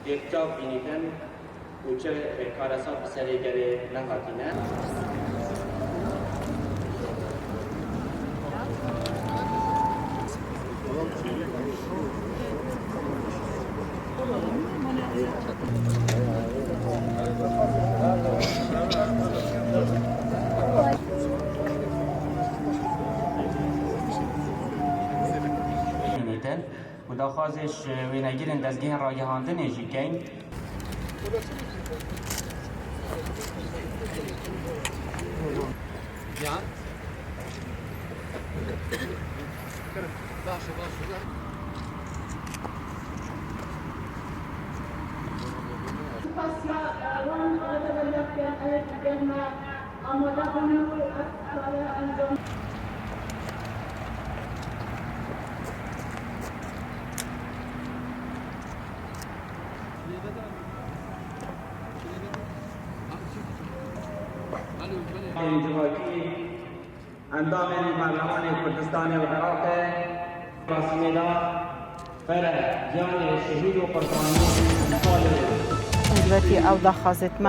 یکجا بینیدن و چه کارسا بسری گره نهاتینه. و داخوازش وینگیرن دزگین راگهاندن ایجی کن انتخابی اندام پارلمان کردستان العراق رسمیلا بر جان شهید و قربانی او دخوازت